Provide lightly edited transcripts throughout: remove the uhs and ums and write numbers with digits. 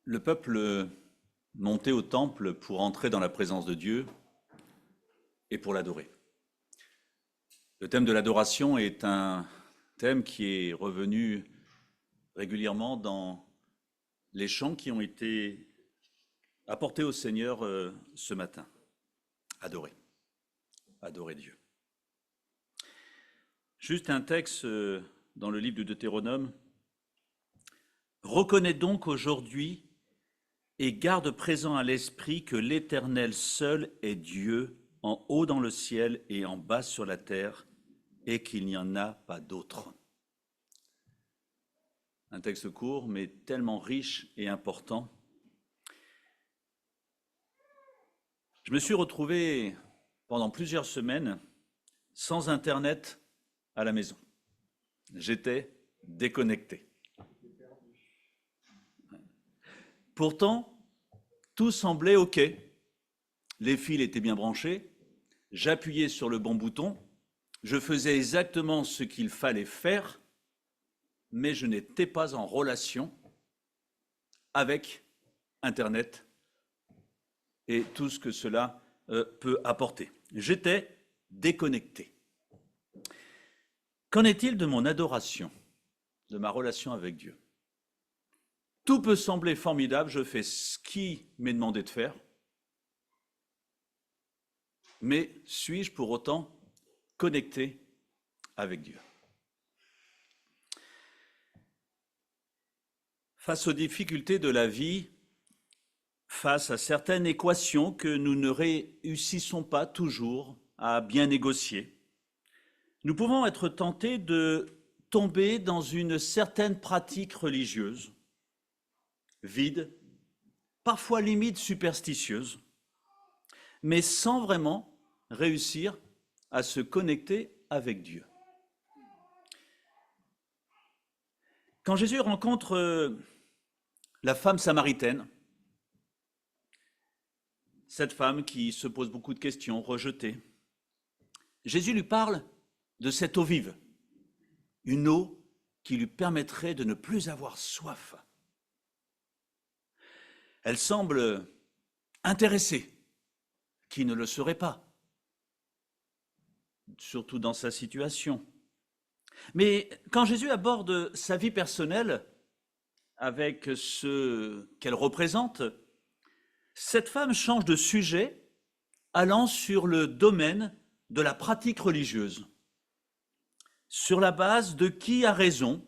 Le peuple montait au temple pour entrer dans la présence de Dieu et pour l'adorer. Le thème de l'adoration est un thème qui est revenu régulièrement dans les chants qui ont été apportés au Seigneur ce matin. Adorer, adorer Dieu. Juste un texte dans le livre de Deutéronome. Reconnais donc aujourd'hui et garde présent à l'esprit que l'Éternel seul est Dieu, en haut dans le ciel et en bas sur la terre, et qu'il n'y en a pas d'autre. Un texte court, mais tellement riche et important. Je me suis retrouvé pendant plusieurs semaines sans Internet à la maison. J'étais déconnecté. Pourtant, tout semblait OK. Les fils étaient bien branchés, j'appuyais sur le bon bouton, je faisais exactement ce qu'il fallait faire, mais je n'étais pas en relation avec Internet et tout ce que cela peut apporter. J'étais déconnecté. Qu'en est-il de mon adoration, de ma relation avec Dieu ? Tout peut sembler formidable, je fais ce qui m'est demandé de faire, mais suis-je pour autant connecté avec Dieu ? Face aux difficultés de la vie, face à certaines équations que nous ne réussissons pas toujours à bien négocier, nous pouvons être tentés de tomber dans une certaine pratique religieuse, vide, parfois limite superstitieuse, mais sans vraiment réussir à se connecter avec Dieu. Quand Jésus rencontre la femme samaritaine, cette femme qui se pose beaucoup de questions, rejetée, Jésus lui parle de cette eau vive, une eau qui lui permettrait de ne plus avoir soif. Elle semble intéressée, qui ne le serait pas, surtout dans sa situation. Mais quand Jésus aborde sa vie personnelle avec ce qu'elle représente, cette femme change de sujet, allant sur le domaine de la pratique religieuse, sur la base de qui a raison,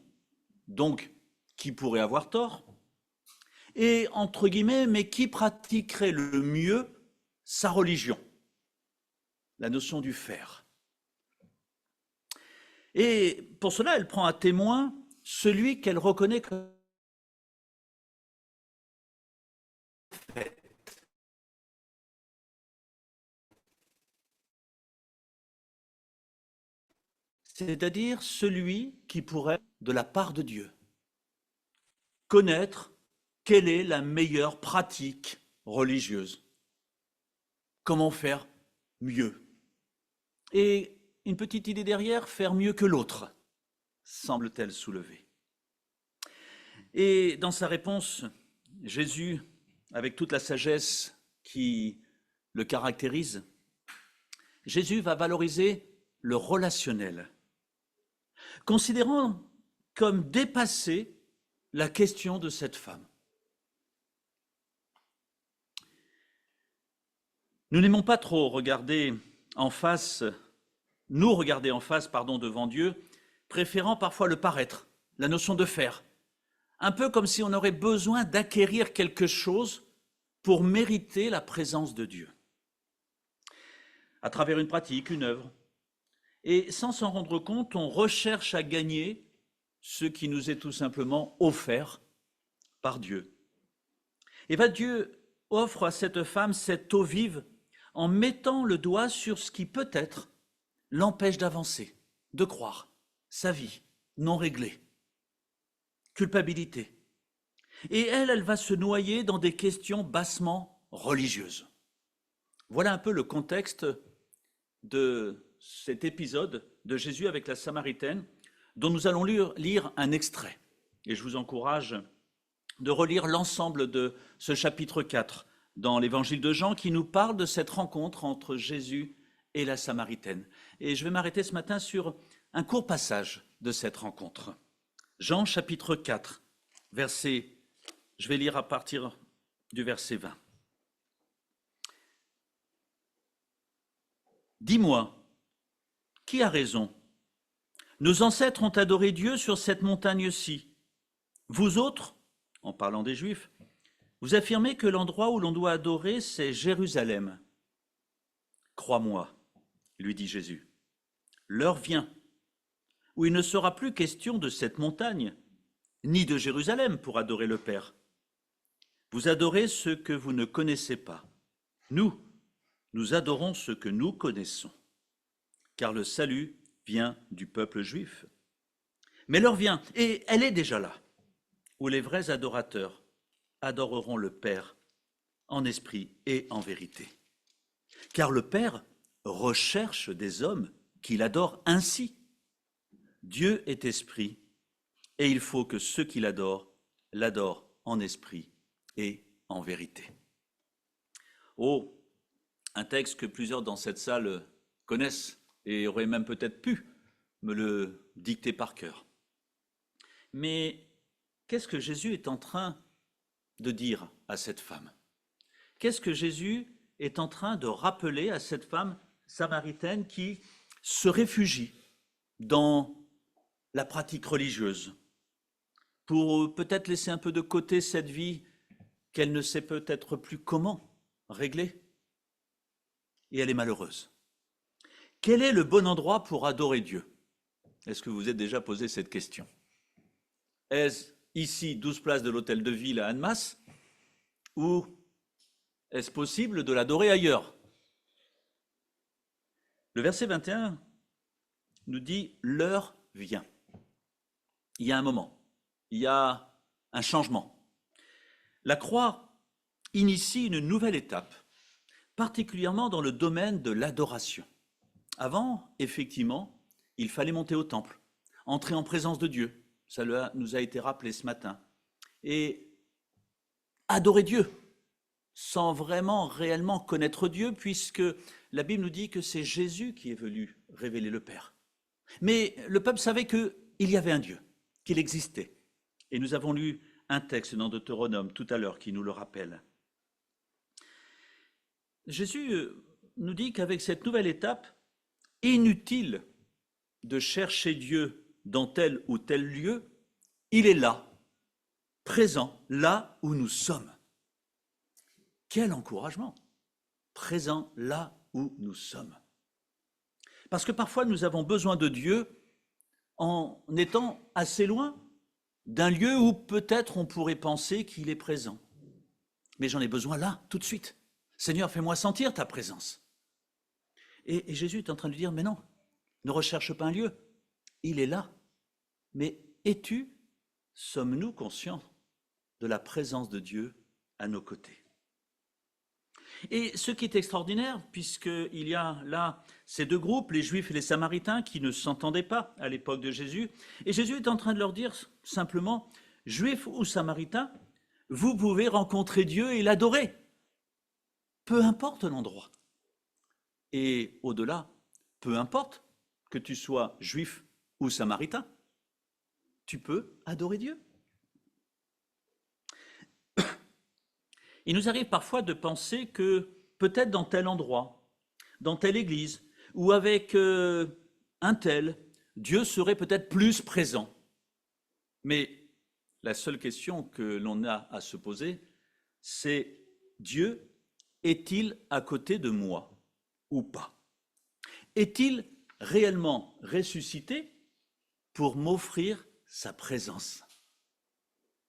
donc qui pourrait avoir tort, et entre guillemets, mais qui pratiquerait le mieux sa religion, la notion du faire. Et pour cela, elle prend à témoin celui qu'elle reconnaît comme fait. C'est-à-dire celui qui pourrait, de la part de Dieu, connaître quelle est la meilleure pratique religieuse. Comment faire mieux. Et une petite idée derrière, faire mieux que l'autre, semble-t-elle soulever. Et dans sa réponse, Jésus, avec toute la sagesse qui le caractérise, Jésus va valoriser le relationnel, considérant comme dépassé la question de cette femme. Nous n'aimons pas trop regarder en face, devant Dieu, préférant parfois le paraître, la notion de faire. Un peu comme si on aurait besoin d'acquérir quelque chose pour mériter la présence de Dieu. À travers une pratique, une œuvre. Et sans s'en rendre compte, on recherche à gagner ce qui nous est tout simplement offert par Dieu. Et bien Dieu offre à cette femme cette eau vive en mettant le doigt sur ce qui peut-être l'empêche d'avancer, de croire, sa vie non réglée, culpabilité. Et elle va se noyer dans des questions bassement religieuses. Voilà un peu le contexte de cet épisode de Jésus avec la Samaritaine, dont nous allons lire un extrait. Et je vous encourage de relire l'ensemble de ce chapitre 4 dans l'évangile de Jean qui nous parle de cette rencontre entre Jésus et la Samaritaine. Et je vais m'arrêter ce matin sur un court passage de cette rencontre. Jean chapitre 4, je vais lire à partir du verset 20. Dis-moi, qui a raison? Nos ancêtres ont adoré Dieu sur cette montagne-ci. Vous autres, en parlant des Juifs, vous affirmez que l'endroit où l'on doit adorer, c'est Jérusalem. Crois-moi, lui dit Jésus, l'heure vient où il ne sera plus question de cette montagne, ni de Jérusalem pour adorer le Père. Vous adorez ce que vous ne connaissez pas. Nous adorons ce que nous connaissons, car le salut vient du peuple juif. Mais l'heure vient, et elle est déjà là, où les vrais adorateurs adoreront le Père en esprit et en vérité. Car le Père recherche des hommes qui l'adorent ainsi. Dieu est esprit, et il faut que ceux qui l'adorent en esprit et en vérité. Oh, un texte que plusieurs dans cette salle connaissent et auraient même peut-être pu me le dicter par cœur. Mais qu'est-ce que Jésus est en train de dire à cette femme? Qu'est-ce que Jésus est en train de rappeler à cette femme samaritaine qui se réfugie dans la pratique religieuse pour peut-être laisser un peu de côté cette vie qu'elle ne sait peut-être plus comment régler? Et elle est malheureuse. Quel est le bon endroit pour adorer Dieu? Est-ce que vous vous êtes déjà posé cette question? Est-ce ici 12 places de l'hôtel de ville à Annemasse, ou est-ce possible de l'adorer ailleurs? Le verset 21 nous dit « l'heure vient ». Il y a un moment, il y a un changement. La croix initie une nouvelle étape, particulièrement dans le domaine de l'adoration. Avant, effectivement, il fallait monter au temple, entrer en présence de Dieu. Ça nous a été rappelé ce matin. Et adorer Dieu, sans vraiment réellement connaître Dieu, puisque la Bible nous dit que c'est Jésus qui est venu révéler le Père. Mais le peuple savait qu'il y avait un Dieu, qu'il existait. Et nous avons lu un texte dans Deutéronome tout à l'heure qui nous le rappelle. Jésus nous dit qu'avec cette nouvelle étape, inutile de chercher Dieu dans tel ou tel lieu, il est là, présent, là où nous sommes. Quel encouragement! Présent là où nous sommes. Parce que parfois nous avons besoin de Dieu en étant assez loin d'un lieu où peut-être on pourrait penser qu'il est présent. Mais j'en ai besoin là, tout de suite. Seigneur, fais-moi sentir ta présence. Et Jésus est en train de dire, mais non, ne recherche pas un lieu, il est là. Mais sommes-nous conscients de la présence de Dieu à nos côtés? Et ce qui est extraordinaire, puisqu'il y a là ces deux groupes, les Juifs et les Samaritains, qui ne s'entendaient pas à l'époque de Jésus, et Jésus est en train de leur dire simplement, Juifs ou Samaritains, vous pouvez rencontrer Dieu et l'adorer, peu importe l'endroit. Et au-delà, peu importe que tu sois Juif ou Samaritain, tu peux adorer Dieu. Il nous arrive parfois de penser que peut-être dans tel endroit, dans telle église, ou avec un tel, Dieu serait peut-être plus présent. Mais la seule question que l'on a à se poser, c'est Dieu est-il à côté de moi ou pas? Est-il réellement ressuscité pour m'offrir sa présence?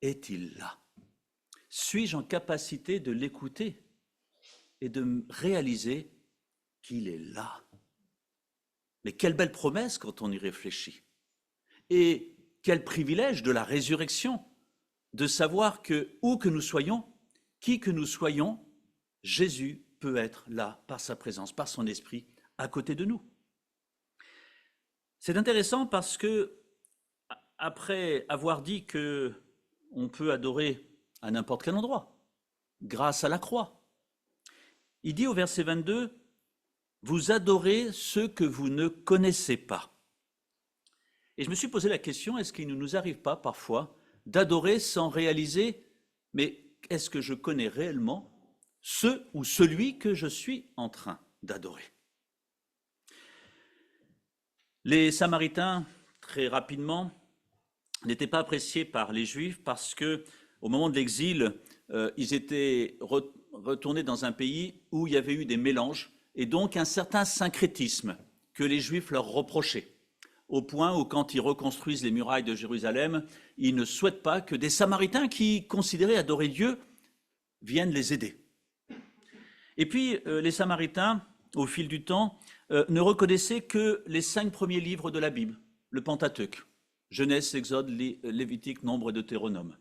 Est-il là? Suis-je en capacité de l'écouter et de réaliser qu'il est là? Mais quelle belle promesse quand on y réfléchit. Et quel privilège de la résurrection de savoir que, où que nous soyons, qui que nous soyons, Jésus peut être là par sa présence, par son esprit, à côté de nous. C'est intéressant parce que, après avoir dit que on peut adorer à n'importe quel endroit, grâce à la croix. Il dit au verset 22, « Vous adorez ceux que vous ne connaissez pas. » Et je me suis posé la question, est-ce qu'il ne nous arrive pas parfois d'adorer sans réaliser, mais est-ce que je connais réellement ce ou celui que je suis en train d'adorer? Les Samaritains, très rapidement, n'étaient pas appréciés par les Juifs parce que, au moment de l'exil, ils étaient retournés dans un pays où il y avait eu des mélanges et donc un certain syncrétisme que les Juifs leur reprochaient, au point où, quand ils reconstruisent les murailles de Jérusalem, ils ne souhaitent pas que des Samaritains qui considéraient adorer Dieu viennent les aider. Et puis, les Samaritains, au fil du temps, ne reconnaissaient que les 5 premiers livres de la Bible, le Pentateuque, Genèse, Exode, Lévitique, Nombre et Deutéronome.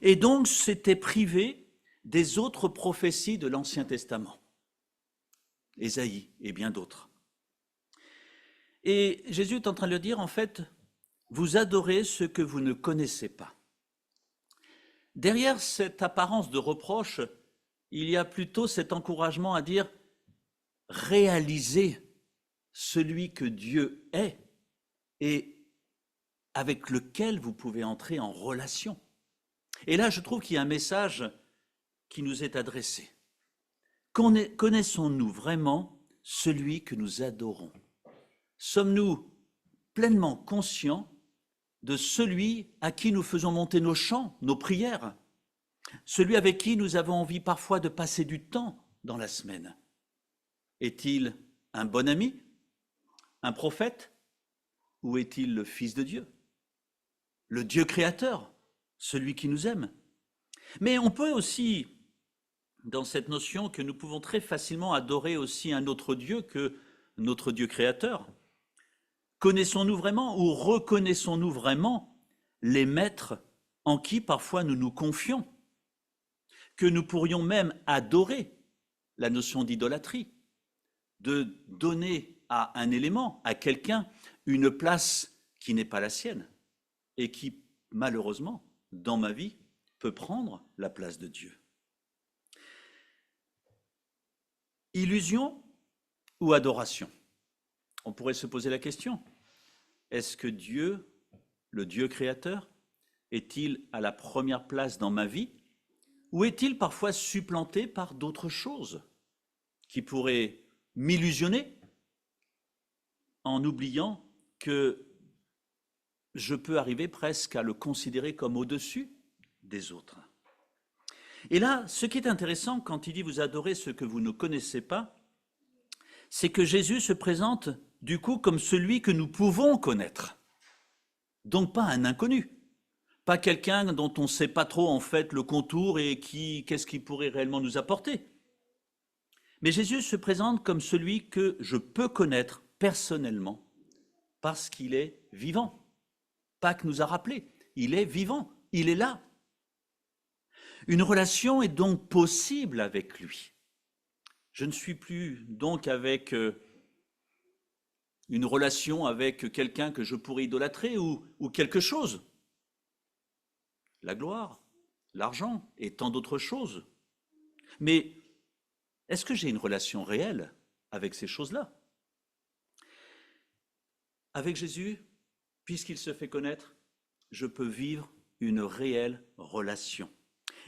Et donc, s'étaient privés des autres prophéties de l'Ancien Testament, Ésaïe et bien d'autres. Et Jésus est en train de leur dire, en fait, vous adorez ce que vous ne connaissez pas. Derrière cette apparence de reproche, il y a plutôt cet encouragement à dire, réalisez celui que Dieu est et avec lequel vous pouvez entrer en relation. Et là, je trouve qu'il y a un message qui nous est adressé. Connaissons-nous vraiment celui que nous adorons? Sommes-nous pleinement conscients de celui à qui nous faisons monter nos chants, nos prières, celui avec qui nous avons envie parfois de passer du temps dans la semaine? Est-il un bon ami, un prophète, ou est-il le Fils de Dieu, le Dieu créateur, celui qui nous aime? Mais on peut aussi, dans cette notion que nous pouvons très facilement adorer aussi un autre Dieu que notre Dieu créateur, connaissons-nous vraiment ou reconnaissons-nous vraiment les maîtres en qui parfois nous nous confions, que nous pourrions même adorer, la notion d'idolâtrie, de donner à un élément, à quelqu'un, une place qui n'est pas la sienne et qui, malheureusement, dans ma vie, peut prendre la place de Dieu. Illusion ou adoration? On pourrait se poser la question. Est-ce que Dieu, le Dieu créateur, est-il à la première place dans ma vie ou est-il parfois supplanté par d'autres choses qui pourraient m'illusionner en oubliant que je peux arriver presque à le considérer comme au-dessus des autres? Et là, ce qui est intéressant quand il dit « vous adorez ce que vous ne connaissez pas », c'est que Jésus se présente du coup comme celui que nous pouvons connaître. Donc pas un inconnu, pas quelqu'un dont on ne sait pas trop en fait le contour et qu'est-ce qu'il pourrait réellement nous apporter. Mais Jésus se présente comme celui que je peux connaître personnellement parce qu'il est vivant. Pâques nous a rappelé, il est vivant, il est là. Une relation est donc possible avec lui. Je ne suis plus donc avec une relation avec quelqu'un que je pourrais idolâtrer ou quelque chose. La gloire, l'argent et tant d'autres choses. Mais est-ce que j'ai une relation réelle avec ces choses-là? Avec Jésus, puisqu'il se fait connaître, je peux vivre une réelle relation.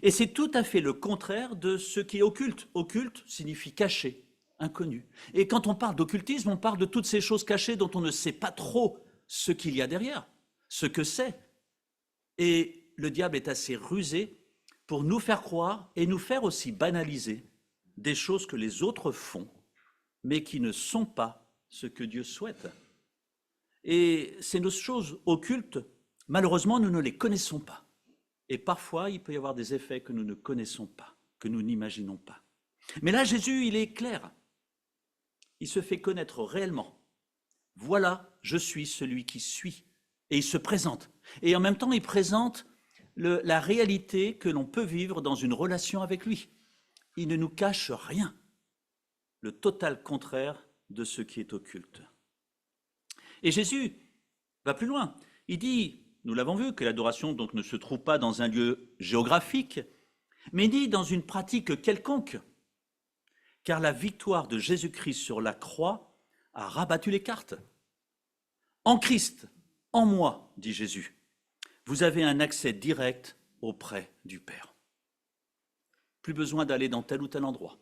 Et c'est tout à fait le contraire de ce qui est occulte. Occulte signifie caché, inconnu. Et quand on parle d'occultisme, on parle de toutes ces choses cachées dont on ne sait pas trop ce qu'il y a derrière, ce que c'est. Et le diable est assez rusé pour nous faire croire et nous faire aussi banaliser des choses que les autres font, mais qui ne sont pas ce que Dieu souhaite. Et ces choses occultes, malheureusement, nous ne les connaissons pas. Et parfois, il peut y avoir des effets que nous ne connaissons pas, que nous n'imaginons pas. Mais là, Jésus, il est clair. Il se fait connaître réellement. Voilà, je suis celui qui suis. Et il se présente. Et en même temps, il présente la réalité que l'on peut vivre dans une relation avec lui. Il ne nous cache rien. Le total contraire de ce qui est occulte. Et Jésus va plus loin. Il dit, nous l'avons vu, que l'adoration donc ne se trouve pas dans un lieu géographique, mais ni dans une pratique quelconque, car la victoire de Jésus-Christ sur la croix a rabattu les cartes. En Christ, en moi, dit Jésus, vous avez un accès direct auprès du Père. Plus besoin d'aller dans tel ou tel endroit,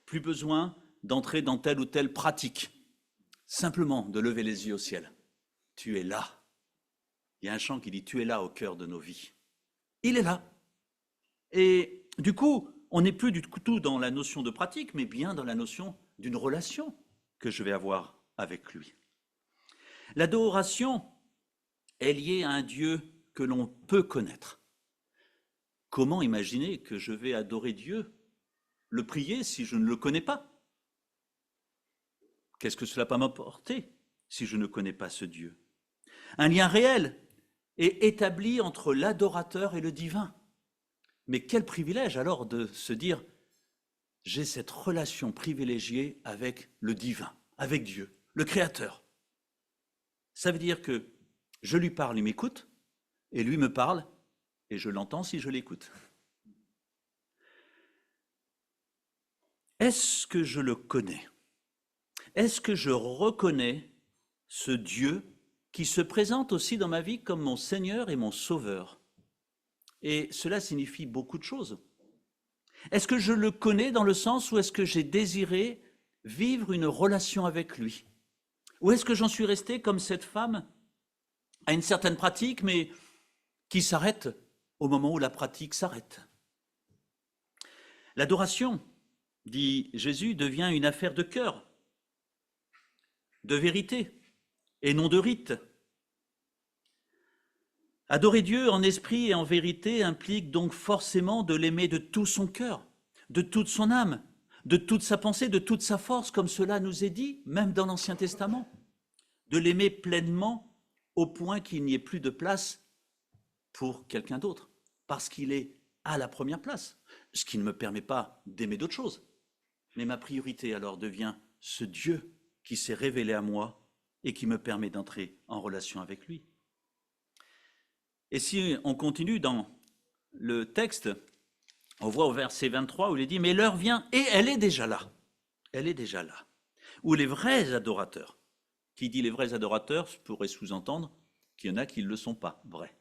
plus besoin d'entrer dans telle ou telle pratique, simplement de lever les yeux au ciel. Tu es là. Il y a un chant qui dit « Tu es là au cœur de nos vies ». Il est là. Et du coup, on n'est plus du tout dans la notion de pratique, mais bien dans la notion d'une relation que je vais avoir avec lui. L'adoration est liée à un Dieu que l'on peut connaître. Comment imaginer que je vais adorer Dieu, le prier si je ne le connais pas? Qu'est-ce que cela peut m'apporter si je ne connais pas ce Dieu? Un lien réel est établi entre l'adorateur et le divin. Mais quel privilège alors de se dire « j'ai cette relation privilégiée avec le divin, avec Dieu, le Créateur ». Ça veut dire que je lui parle, il m'écoute, et lui me parle, et je l'entends si je l'écoute. Est-ce que je le connais? Est-ce que je reconnais ce Dieu qui se présente aussi dans ma vie comme mon Seigneur et mon Sauveur? Et cela signifie beaucoup de choses. Est-ce que je le connais dans le sens où est-ce que j'ai désiré vivre une relation avec lui? Ou est-ce que j'en suis resté comme cette femme à une certaine pratique, mais qui s'arrête au moment où la pratique s'arrête? L'adoration, dit Jésus, devient une affaire de cœur, de vérité et non de rite. Adorer Dieu en esprit et en vérité implique donc forcément de l'aimer de tout son cœur, de toute son âme, de toute sa pensée, de toute sa force, comme cela nous est dit, même dans l'Ancien Testament, de l'aimer pleinement au point qu'il n'y ait plus de place pour quelqu'un d'autre, parce qu'il est à la première place, ce qui ne me permet pas d'aimer d'autres choses. Mais ma priorité alors devient ce Dieu qui s'est révélé à moi et qui me permet d'entrer en relation avec lui. Et si on continue dans le texte, on voit au verset 23 où il est dit « Mais l'heure vient et elle est déjà là. Elle est déjà là. » Où les vrais adorateurs, qui dit les vrais adorateurs pourrait sous-entendre qu'il y en a qui ne le sont pas vrais,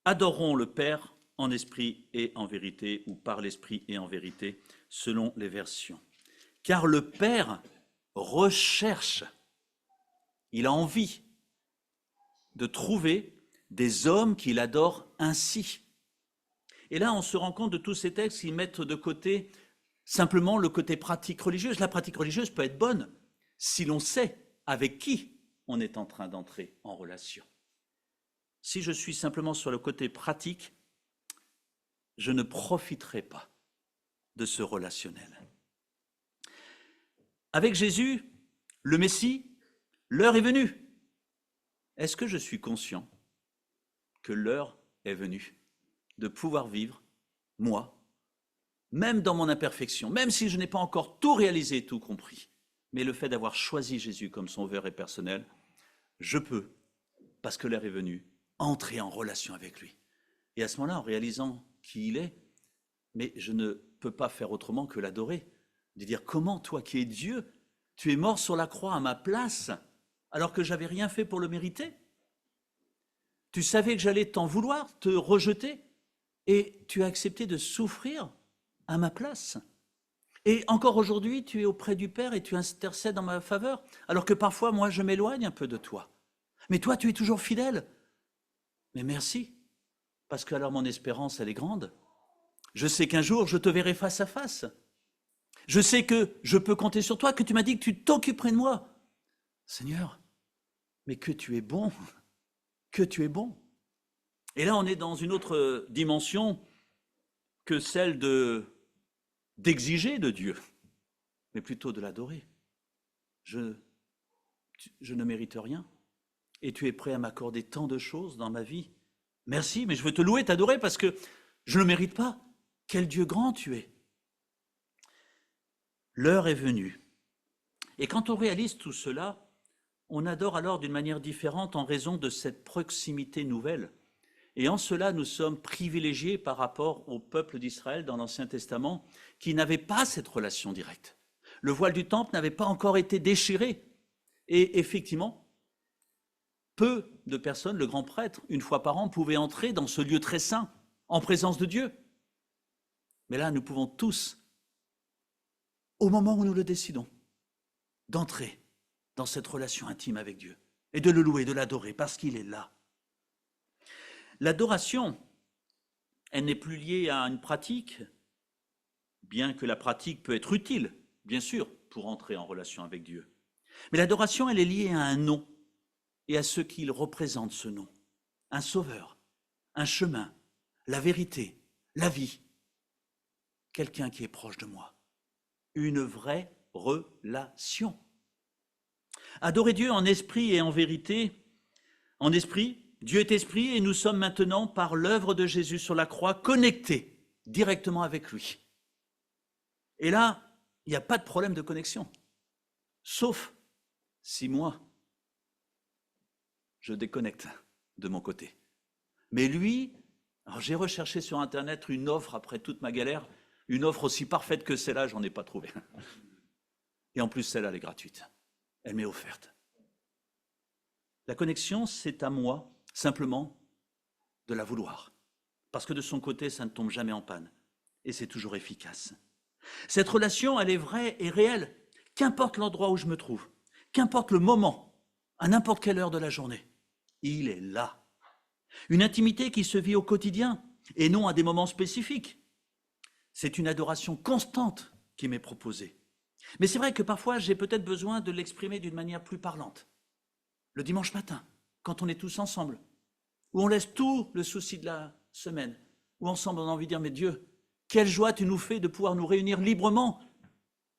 adoreront le Père en esprit et en vérité, ou par l'esprit et en vérité, selon les versions. Car le Père recherche, il a envie de trouver des hommes qui l'adorent ainsi. Et là, on se rend compte de tous ces textes qui mettent de côté simplement le côté pratique religieuse. La pratique religieuse peut être bonne si l'on sait avec qui on est en train d'entrer en relation. Si je suis simplement sur le côté pratique, je ne profiterai pas de ce relationnel. Avec Jésus, le Messie, l'heure est venue. Est-ce que je suis conscient que l'heure est venue de pouvoir vivre, moi, même dans mon imperfection, même si je n'ai pas encore tout réalisé, tout compris, mais le fait d'avoir choisi Jésus comme son sauveur et personnel, je peux, parce que l'heure est venue, entrer en relation avec lui. Et à ce moment-là, en réalisant qui il est, mais je ne peux pas faire autrement que l'adorer, de dire comment toi qui es Dieu, tu es mort sur la croix à ma place, alors que j'avais rien fait pour le mériter. Tu savais que j'allais t'en vouloir, te rejeter, et tu as accepté de souffrir à ma place. Et encore aujourd'hui, tu es auprès du Père et tu intercèdes en ma faveur, alors que parfois, moi, je m'éloigne un peu de toi. Mais toi, tu es toujours fidèle. Mais merci, parce que alors mon espérance, elle est grande. Je sais qu'un jour, je te verrai face à face. Je sais que je peux compter sur toi, que tu m'as dit que tu t'occuperais de moi. Seigneur, mais que tu es bon, que tu es bon. Et là, on est dans une autre dimension que celle d'exiger de Dieu, mais plutôt de l'adorer. Je ne mérite rien, et tu es prêt à m'accorder tant de choses dans ma vie. Merci, mais je veux te louer, t'adorer, parce que je ne le mérite pas. Quel Dieu grand tu es. L'heure est venue. Et quand on réalise tout cela, on adore alors d'une manière différente en raison de cette proximité nouvelle. Et en cela, nous sommes privilégiés par rapport au peuple d'Israël dans l'Ancien Testament qui n'avait pas cette relation directe. Le voile du temple n'avait pas encore été déchiré. Et effectivement, peu de personnes, le grand prêtre, une fois par an, pouvaient entrer dans ce lieu très saint, en présence de Dieu. Mais là, nous pouvons tous, au moment où nous le décidons, d'entrer dans cette relation intime avec Dieu et de le louer, de l'adorer, parce qu'il est là. L'adoration, elle n'est plus liée à une pratique, bien que la pratique peut être utile, bien sûr, pour entrer en relation avec Dieu. Mais l'adoration, elle est liée à un nom et à ce qu'il représente, ce nom. Un sauveur, un chemin, la vérité, la vie. Quelqu'un qui est proche de moi. Une vraie relation. Adorer Dieu en esprit et en vérité. En esprit, Dieu est esprit et nous sommes maintenant, par l'œuvre de Jésus sur la croix, connectés directement avec lui. Et là, il n'y a pas de problème de connexion. Sauf si moi, je déconnecte de mon côté. Mais lui, alors j'ai recherché sur Internet une offre après toute ma galère, une offre aussi parfaite que celle-là, j'en ai pas trouvé. Et en plus, celle-là, elle est gratuite. Elle m'est offerte. La connexion, c'est à moi, simplement, de la vouloir. Parce que de son côté, ça ne tombe jamais en panne. Et c'est toujours efficace. Cette relation, elle est vraie et réelle, qu'importe l'endroit où je me trouve, qu'importe le moment, à n'importe quelle heure de la journée. Il est là. Une intimité qui se vit au quotidien et non à des moments spécifiques. C'est une adoration constante qui m'est proposée. Mais c'est vrai que parfois, j'ai peut-être besoin de l'exprimer d'une manière plus parlante. Le dimanche matin, quand on est tous ensemble, où on laisse tout le souci de la semaine, où ensemble on a envie de dire, mais Dieu, quelle joie tu nous fais de pouvoir nous réunir librement,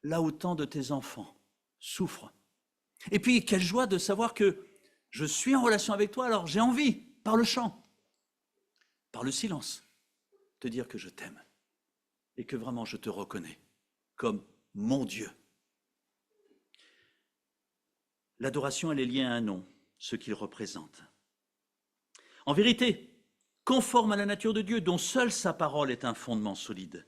là où tant de tes enfants souffrent. Et puis, quelle joie de savoir que je suis en relation avec toi, alors j'ai envie, par le chant, par le silence, te dire que je t'aime et que vraiment je te reconnais comme mon Dieu. L'adoration, elle est liée à un nom, ce qu'il représente. En vérité, conforme à la nature de Dieu, dont seule sa parole est un fondement solide.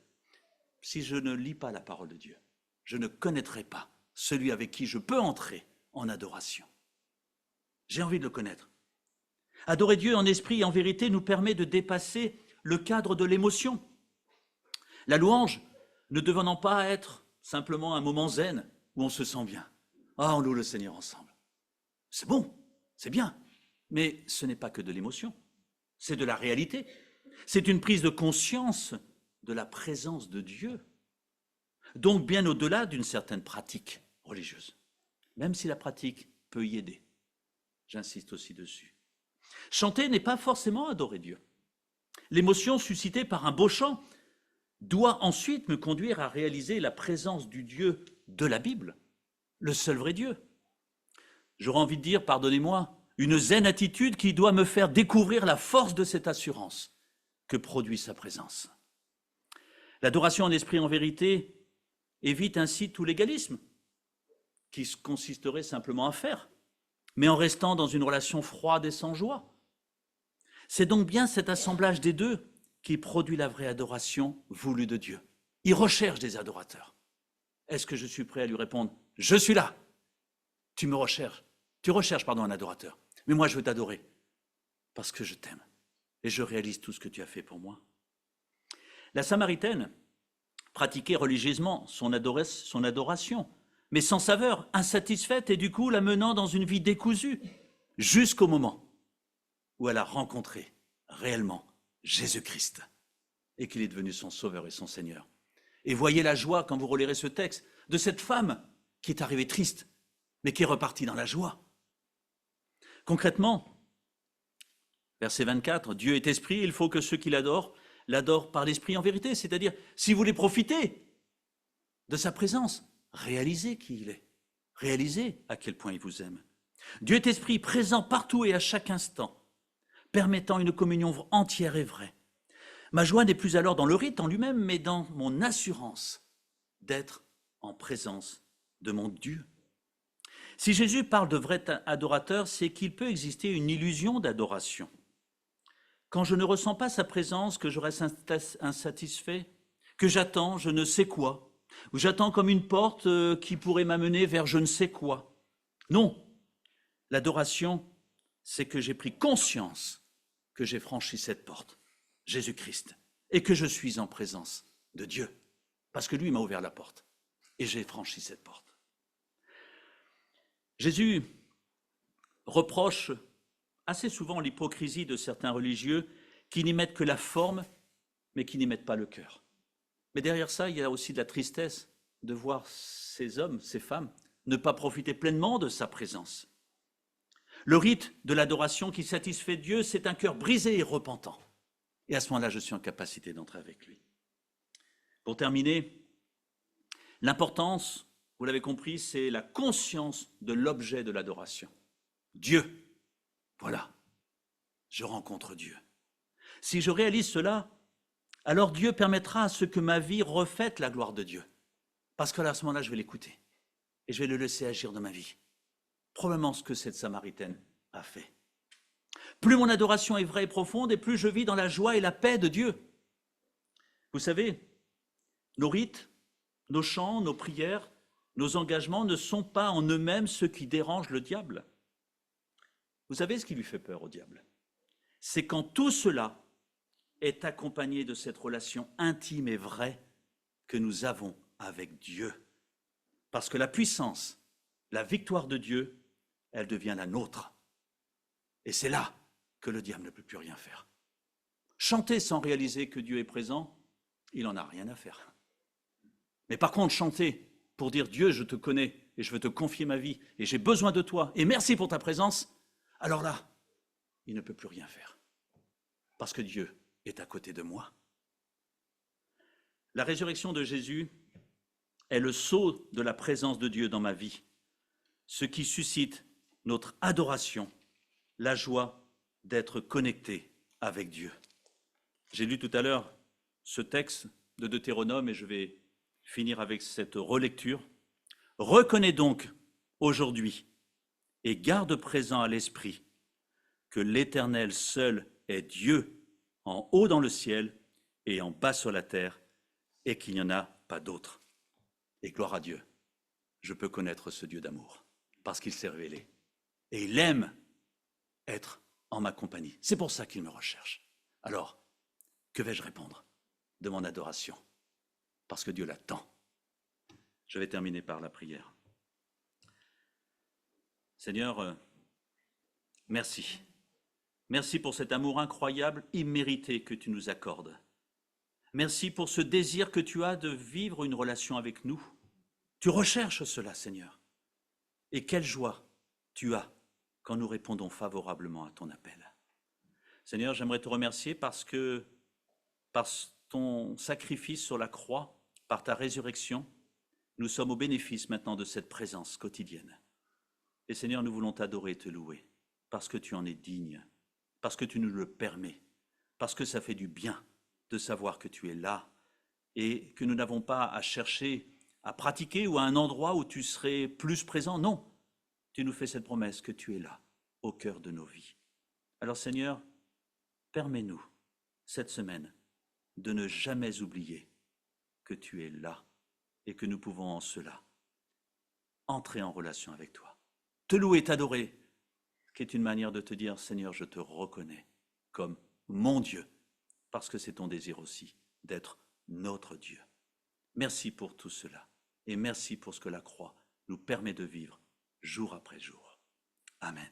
Si je ne lis pas la parole de Dieu, je ne connaîtrai pas celui avec qui je peux entrer en adoration. J'ai envie de le connaître. Adorer Dieu en esprit et en vérité nous permet de dépasser le cadre de l'émotion. La louange ne devenant pas être simplement un moment zen où on se sent bien. Ah, on loue le Seigneur ensemble. C'est bon, c'est bien, mais ce n'est pas que de l'émotion, c'est de la réalité. C'est une prise de conscience de la présence de Dieu. Donc bien au-delà d'une certaine pratique religieuse, même si la pratique peut y aider. J'insiste aussi dessus. Chanter n'est pas forcément adorer Dieu. L'émotion suscitée par un beau chant doit ensuite me conduire à réaliser la présence du Dieu de la Bible, le seul vrai Dieu. J'aurais envie de dire, pardonnez-moi, une zen attitude qui doit me faire découvrir la force de cette assurance que produit sa présence. L'adoration en esprit et en vérité évite ainsi tout légalisme qui consisterait simplement à faire, mais en restant dans une relation froide et sans joie. C'est donc bien cet assemblage des deux qui produit la vraie adoration voulue de Dieu. Il recherche des adorateurs. Est-ce que je suis prêt à lui répondre « Je suis là ». Tu recherches un adorateur. Mais moi, je veux t'adorer parce que je t'aime et je réalise tout ce que tu as fait pour moi. La Samaritaine pratiquait religieusement son adoration, mais sans saveur, insatisfaite et du coup la menant dans une vie décousue, jusqu'au moment où elle a rencontré réellement Jésus-Christ et qu'il est devenu son sauveur et son Seigneur. Et voyez la joie, quand vous relirez ce texte, de cette femme qui est arrivée triste, mais qui est repartie dans la joie. Concrètement, verset 24, Dieu est esprit, il faut que ceux qui l'adorent par l'esprit en vérité. C'est-à-dire, si vous voulez profiter de sa présence, réalisez qui il est. Réalisez à quel point il vous aime. Dieu est esprit, présent partout et à chaque instant, permettant une communion entière et vraie. Ma joie n'est plus alors dans le rite en lui-même, mais dans mon assurance d'être en présence de mon Dieu. Si Jésus parle de vrai adorateur, c'est qu'il peut exister une illusion d'adoration. Quand je ne ressens pas sa présence, que je reste insatisfait, que j'attends je ne sais quoi, ou j'attends comme une porte qui pourrait m'amener vers je ne sais quoi. Non, l'adoration, c'est que j'ai pris conscience que j'ai franchi cette porte, Jésus-Christ, et que je suis en présence de Dieu, parce que lui m'a ouvert la porte, et j'ai franchi cette porte. Jésus reproche assez souvent l'hypocrisie de certains religieux qui n'y mettent que la forme, mais qui n'y mettent pas le cœur. Mais derrière ça, il y a aussi de la tristesse de voir ces hommes, ces femmes, ne pas profiter pleinement de sa présence. Le rite de l'adoration qui satisfait Dieu, c'est un cœur brisé et repentant. Et à ce moment-là, je suis en capacité d'entrer avec lui. Pour terminer, l'importance, vous l'avez compris, c'est la conscience de l'objet de l'adoration. Dieu. Voilà, je rencontre Dieu. Si je réalise cela, alors Dieu permettra à ce que ma vie reflète la gloire de Dieu. Parce qu'à ce moment-là, je vais l'écouter et je vais le laisser agir dans ma vie. Probablement ce que cette Samaritaine a fait. Plus mon adoration est vraie et profonde, et plus je vis dans la joie et la paix de Dieu. Vous savez, nos rites, nos chants, nos prières, nos engagements ne sont pas en eux-mêmes ce qui dérange le diable. Vous savez ce qui lui fait peur au diable? C'est quand tout cela est accompagné de cette relation intime et vraie que nous avons avec Dieu. Parce que la puissance, la victoire de Dieu, elle devient la nôtre. Et c'est là que le diable ne peut plus rien faire. Chanter sans réaliser que Dieu est présent, il n'en a rien à faire. Mais par contre, chanter pour dire Dieu, je te connais et je veux te confier ma vie et j'ai besoin de toi et merci pour ta présence, alors là, il ne peut plus rien faire. Parce que Dieu est à côté de moi. La résurrection de Jésus est le sceau de la présence de Dieu dans ma vie, ce qui suscite notre adoration, la joie d'être connecté avec Dieu. J'ai lu tout à l'heure ce texte de Deutéronome et je vais finir avec cette relecture. Reconnais donc aujourd'hui et garde présent à l'esprit que l'Éternel seul est Dieu en haut dans le ciel et en bas sur la terre et qu'il n'y en a pas d'autre. Et gloire à Dieu, je peux connaître ce Dieu d'amour parce qu'il s'est révélé et il aime être en ma compagnie. C'est pour ça qu'il me recherche. Alors, que vais-je répondre de mon adoration? Parce que Dieu l'attend. Je vais terminer par la prière. Seigneur, merci. Merci pour cet amour incroyable, immérité que tu nous accordes. Merci pour ce désir que tu as de vivre une relation avec nous. Tu recherches cela, Seigneur. Et quelle joie tu as quand nous répondons favorablement à ton appel. Seigneur, j'aimerais te remercier parce que par ton sacrifice sur la croix, par ta résurrection, nous sommes au bénéfice maintenant de cette présence quotidienne. Et Seigneur, nous voulons t'adorer et te louer parce que tu en es digne, parce que tu nous le permets, parce que ça fait du bien de savoir que tu es là et que nous n'avons pas à chercher à pratiquer ou à un endroit où tu serais plus présent. Non, tu nous fais cette promesse que tu es là, au cœur de nos vies. Alors Seigneur, permets-nous cette semaine de ne jamais oublier que tu es là et que nous pouvons en cela entrer en relation avec toi. Te louer, t'adorer, qui est une manière de te dire, Seigneur, je te reconnais comme mon Dieu, parce que c'est ton désir aussi d'être notre Dieu. Merci pour tout cela et merci pour ce que la croix nous permet de vivre jour après jour. Amen.